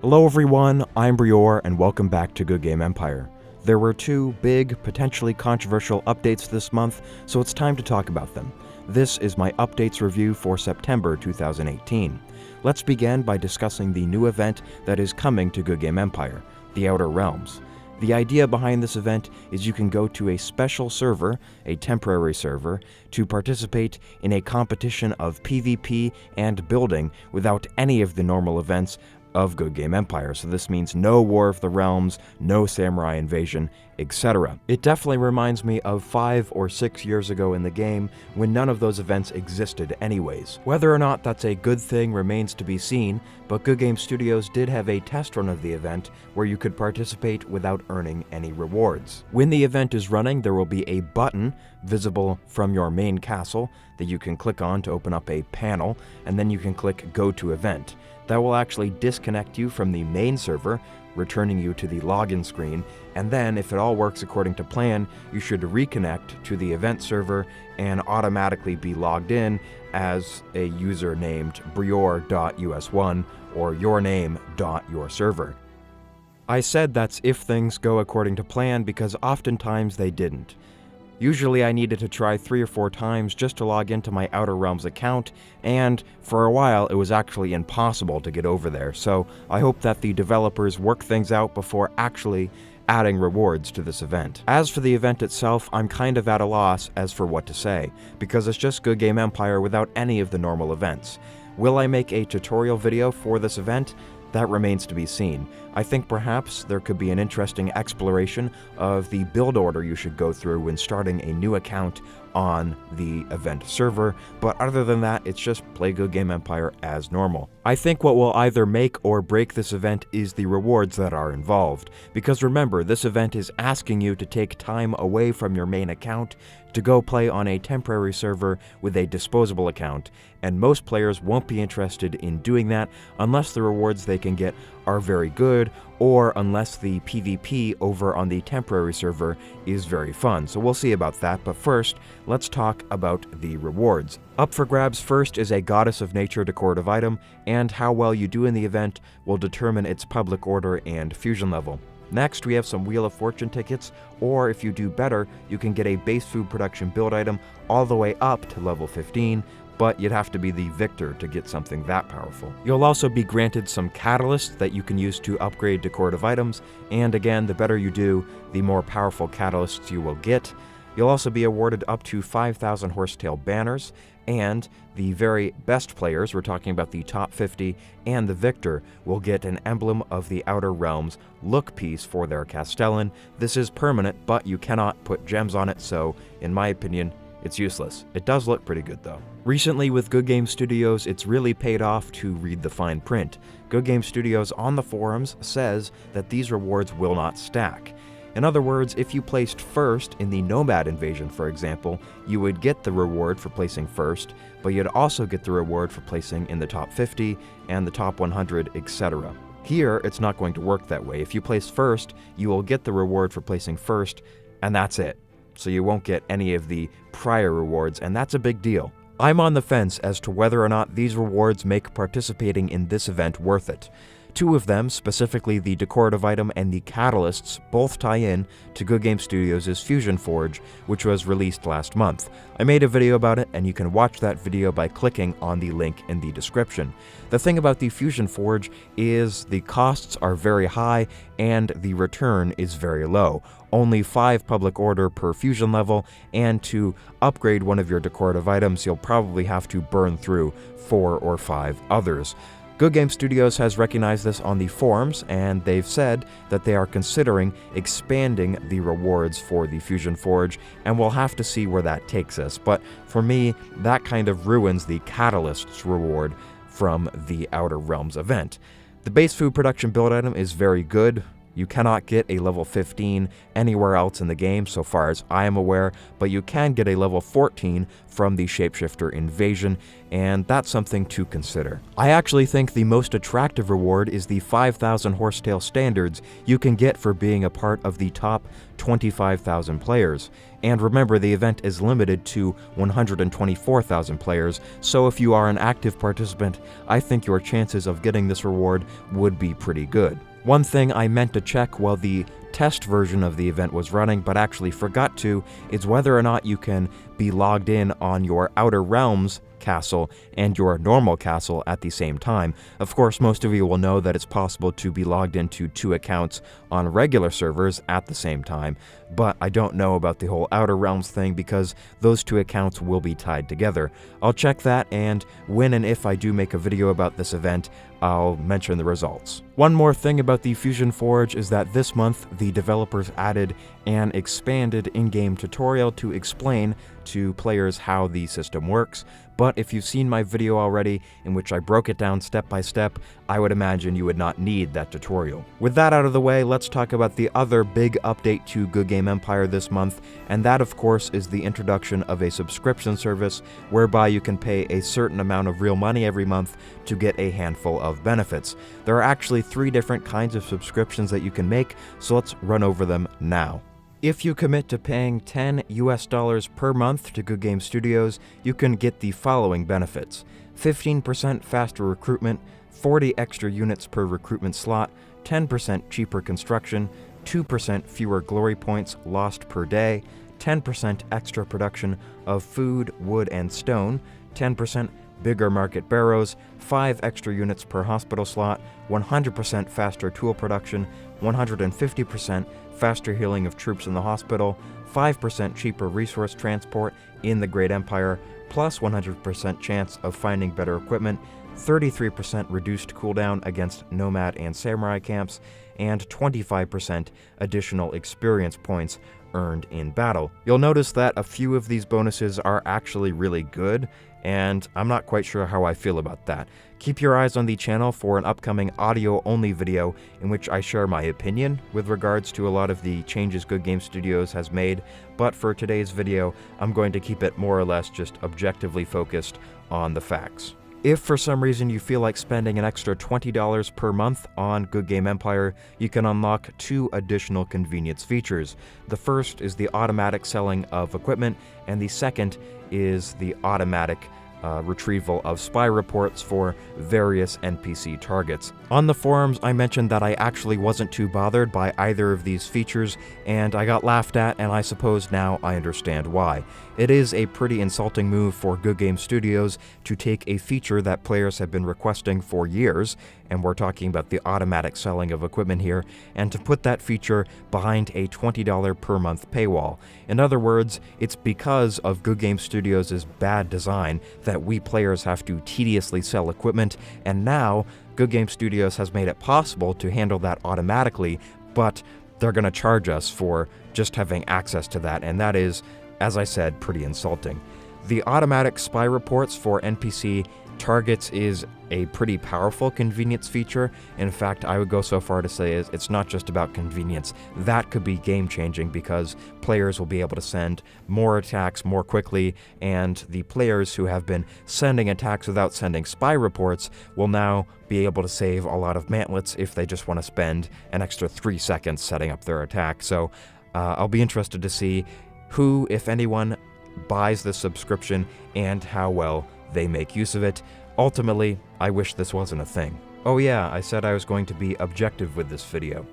Hello everyone, I'm Brior and welcome back to Goodgame Empire. There were two big, potentially controversial updates this month, so it's time to talk about them. This is my updates review for September 2018. Let's begin by discussing the new event that is coming to Goodgame Empire, the Outer Realms. The idea behind this event is you can go to a special server, a temporary server, to participate in a competition of PvP and building without any of the normal events of Goodgame Empire. So this means no War of the Realms, no Samurai Invasion, etc. It definitely reminds me of 5 or 6 years ago in the game when none of those events existed anyways. Whether or not that's a good thing remains to be seen, but Goodgame Studios did have a test run of the event where you could participate without earning any rewards. When the event is running, there will be a button visible from your main castle that you can click on to open up a panel, and then you can click Go to Event. That will actually disconnect you from the main server, returning you to the login screen, and then if it all works according to plan, you should reconnect to the event server and automatically be logged in as a user named brior.us1 or yourname.yourserver. I said that's if things go according to plan because oftentimes they didn't. Usually I needed to try 3 or 4 times just to log into my Outer Realms account, and for a while it was actually impossible to get over there, so I hope that the developers work things out before actually adding rewards to this event. As for the event itself, I'm kind of at a loss as for what to say, because it's just Goodgame Empire without any of the normal events. Will I make a tutorial video for this event? That remains to be seen. I think perhaps there could be an interesting exploration of the build order you should go through when starting a new account on the event server, but other than that, it's just play Goodgame Empire as normal. I think what will either make or break this event is the rewards that are involved, because remember, this event is asking you to take time away from your main account to go play on a temporary server with a disposable account, and most players won't be interested in doing that unless the rewards they can get are very good, or unless the PvP over on the temporary server is very fun. So we'll see about that, but first, let's talk about the rewards. Up for grabs first is a Goddess of Nature decorative item, and how well you do in the event will determine its public order and fusion level. Next, we have some Wheel of Fortune tickets, or if you do better, you can get a base food production build item all the way up to level 15, but you'd have to be the victor to get something that powerful. You'll also be granted some catalysts that you can use to upgrade decorative items, and again, the better you do, the more powerful catalysts you will get. You'll also be awarded up to 5,000 horsetail banners, and the very best players, we're talking about the top 50, and the victor will get an emblem of the Outer Realms look piece for their Castellan. This is permanent, but you cannot put gems on it, so in my opinion, it's useless. It does look pretty good though. Recently with Goodgame Studios, it's really paid off to read the fine print. Goodgame Studios on the forums says that these rewards will not stack. In other words, if you placed first in the Nomad Invasion, for example, you would get the reward for placing first, but you'd also get the reward for placing in the top 50 and the top 100, etc. Here, it's not going to work that way. If you place first, you will get the reward for placing first, and that's it. So you won't get any of the prior rewards, and that's a big deal. I'm on the fence as to whether or not these rewards make participating in this event worth it. 2 of them, specifically the decorative item and the catalysts, both tie in to Goodgame Studios' Fusion Forge, which was released last month. I made a video about it, and you can watch that video by clicking on the link in the description. The thing about the Fusion Forge is the costs are very high and the return is very low. Only 5 public order per fusion level, and to upgrade one of your decorative items, you'll probably have to burn through 4 or 5 others. Goodgame Studios has recognized this on the forums, and they've said that they are considering expanding the rewards for the Fusion Forge, and we'll have to see where that takes us. But for me, that kind of ruins the Catalyst's reward from the Outer Realms event. The base food production build item is very good. You cannot get a level 15 anywhere else in the game so far as I am aware, but you can get a level 14 from the Shapeshifter Invasion, and that's something to consider. I actually think the most attractive reward is the 5,000 Horsetail Standards you can get for being a part of the top 25,000 players. And remember, the event is limited to 124,000 players, so if you are an active participant, I think your chances of getting this reward would be pretty good. One thing I meant to check while the test version of the event was running, but actually forgot to, is whether or not you can be logged in on your Outer Realms castle and your normal castle at the same time. Of course, most of you will know that it's possible to be logged into 2 accounts on regular servers at the same time, but I don't know about the whole Outer Realms thing because those 2 accounts will be tied together. I'll check that, and when and if I do make a video about this event, I'll mention the results. One more thing about the Fusion Forge is that this month the developers added an expanded in-game tutorial to explain to players how the system works, but if you've seen my video already in which I broke it down step by step, I would imagine you would not need that tutorial. With that out of the way, let's talk about the other big update to Goodgame Empire this month, and that of course is the introduction of a subscription service whereby you can pay a certain amount of real money every month to get a handful of benefits. There are actually 3 different kinds of subscriptions that you can make, so let's run over them now. If you commit to paying $10 US per month to Goodgame Studios, you can get the following benefits: 15% faster recruitment, 40 extra units per recruitment slot, 10% cheaper construction, 2% fewer glory points lost per day, 10% extra production of food, wood, and stone, 10% bigger market barrows, 5 extra units per hospital slot, 100% faster tool production, 150% faster healing of troops in the hospital, 5% cheaper resource transport in the Great Empire, plus 100% chance of finding better equipment, 33% reduced cooldown against nomad and samurai camps, and 25% additional experience points earned in battle. You'll notice that a few of these bonuses are actually really good, and I'm not quite sure how I feel about that. Keep your eyes on the channel for an upcoming audio-only video in which I share my opinion with regards to a lot of the changes Goodgame Studios has made, but for today's video, I'm going to keep it more or less just objectively focused on the facts. If for some reason you feel like spending an extra $20 per month on Goodgame Empire, you can unlock 2 additional convenience features. The first is the automatic selling of equipment, and the second is the automatic retrieval of spy reports for various NPC targets. On the forums, I mentioned that I actually wasn't too bothered by either of these features, and I got laughed at, and I suppose now I understand why. It is a pretty insulting move for Goodgame Studios to take a feature that players have been requesting for years, and we're talking about the automatic selling of equipment here, and to put that feature behind a $20 per month paywall. In other words, it's because of Goodgame Studios' bad design that we players have to tediously sell equipment, and now Goodgame Studios has made it possible to handle that automatically, but they're going to charge us for just having access to that, and that is, as I said, pretty insulting. The automatic spy reports for NPC targets is a pretty powerful convenience feature. In fact, I would go so far to say it's not just about convenience. That could be game-changing because players will be able to send more attacks more quickly, and the players who have been sending attacks without sending spy reports will now be able to save a lot of mantlets if they just want to spend an extra 3 seconds setting up their attack. So I'll be interested to see who, if anyone, buys this subscription and how well they make use of it. Ultimately, I wish this wasn't a thing. Oh yeah, I said I was going to be objective with this video.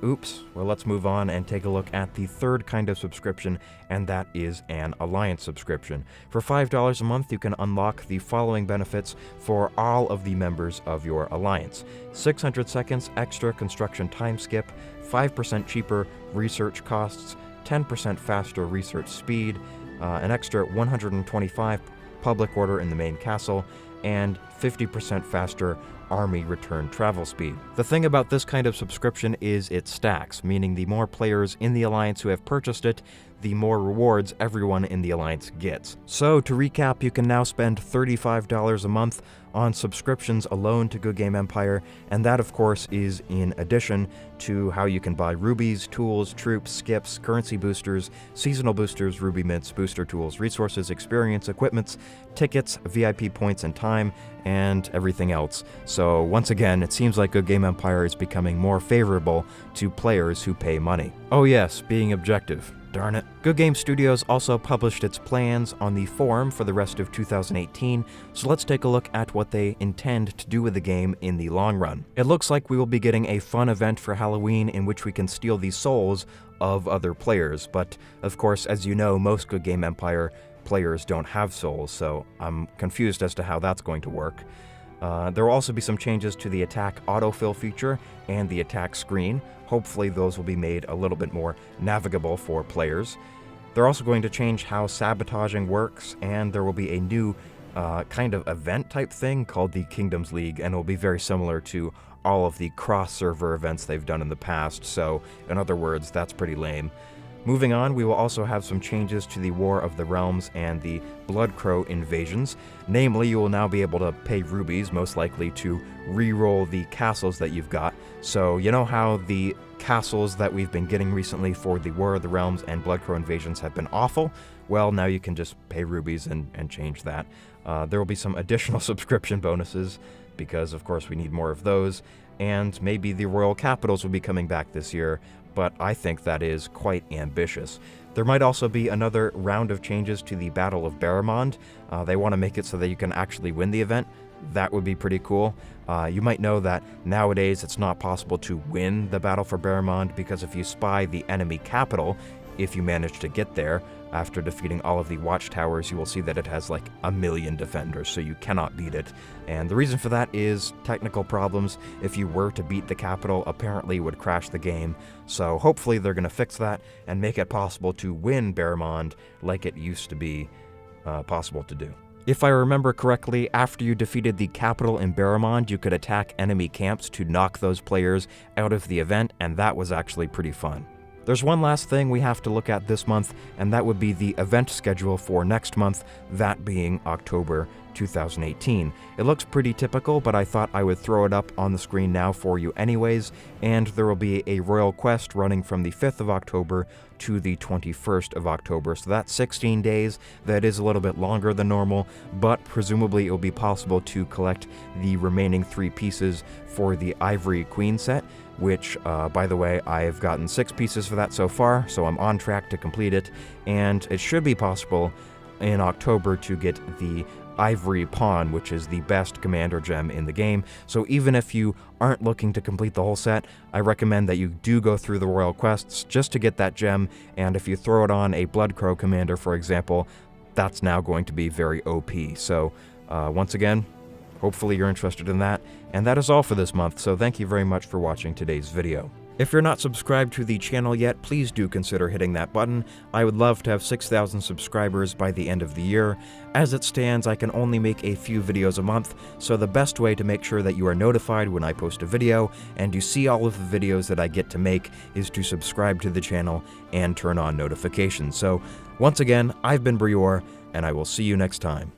Oops, well let's move on and take a look at the third kind of subscription, and that is an alliance subscription. For $5 a month, you can unlock the following benefits for all of the members of your alliance: 600 seconds extra construction time skip, 5% cheaper research costs, 10% faster research speed, an extra 125 public order in the main castle, and 50% faster army return travel speed. The thing about this kind of subscription is it stacks, meaning the more players in the Alliance who have purchased it, the more rewards everyone in the Alliance gets. So to recap, you can now spend $35 a month on subscriptions alone to Goodgame Empire, and that of course is in addition to how you can buy rubies, tools, troops, skips, currency boosters, seasonal boosters, ruby mints, booster tools, resources, experience, equipments, tickets, VIP points and time, and everything else. So once again, it seems like Goodgame Empire is becoming more favorable to players who pay money. Oh yes, being objective. Darn it. Goodgame Studios also published its plans on the forum for the rest of 2018, so let's take a look at what they intend to do with the game in the long run. It looks like we will be getting a fun event for Halloween in which we can steal the souls of other players, but of course, as you know, most Goodgame Empire players don't have souls, so I'm confused as to how that's going to work. There will also be some changes to the attack autofill feature and the attack screen. Hopefully those will be made a little bit more navigable for players. They're also going to change how sabotaging works, and there will be a new kind of event type thing called the Kingdoms League, and it will be very similar to all of the cross-server events they've done in the past, so in other words, that's pretty lame. Moving on, we will also have some changes to the War of the Realms and the Bloodcrow invasions. Namely, you will now be able to pay rubies, most likely, to re-roll the castles that you've got. So, you know how the castles that we've been getting recently for the War of the Realms and Bloodcrow invasions have been awful? Well, now you can just pay rubies and change that. There will be some additional subscription bonuses, because of course we need more of those, and maybe the royal capitals will be coming back this year, but I think that is quite ambitious. There might also be another round of changes to the Battle of Barrowmond. They want to make it so that you can actually win the event. That would be pretty cool. You might know that nowadays it's not possible to win the Battle for Barrowmond, because if you spy the enemy capital, if you manage to get there, after defeating all of the watchtowers, you will see that it has like 1 million defenders, so you cannot beat it. And the reason for that is technical problems. If you were to beat the capital, apparently it would crash the game. So hopefully they're going to fix that and make it possible to win Barrowmond like it used to be possible to do. If I remember correctly, after you defeated the capital in Barrowmond, you could attack enemy camps to knock those players out of the event, and that was actually pretty fun. There's one last thing we have to look at this month, and that would be the event schedule for next month, that being October 2018. It looks pretty typical, but I thought I would throw it up on the screen now for you anyways, and there will be a Royal Quest running from the 5th of October to the 21st of October, so that's 16 days. That is a little bit longer than normal, but presumably it will be possible to collect the remaining 3 pieces for the Ivory Queen set, which, by the way, I've gotten 6 pieces for that so far, so I'm on track to complete it, and it should be possible in October to get the Ivory Pawn, which is the best commander gem in the game. So even if you aren't looking to complete the whole set, I recommend that you do go through the Royal Quests just to get that gem, and if you throw it on a Bloodcrow commander, for example, that's now going to be very OP. So once again, hopefully you're interested in that, and that is all for this month, so thank you very much for watching today's video. If you're not subscribed to the channel yet, please do consider hitting that button. I would love to have 6,000 subscribers by the end of the year. As it stands, I can only make a few videos a month, so the best way to make sure that you are notified when I post a video and you see all of the videos that I get to make is to subscribe to the channel and turn on notifications. So once again, I've been Brior, and I will see you next time.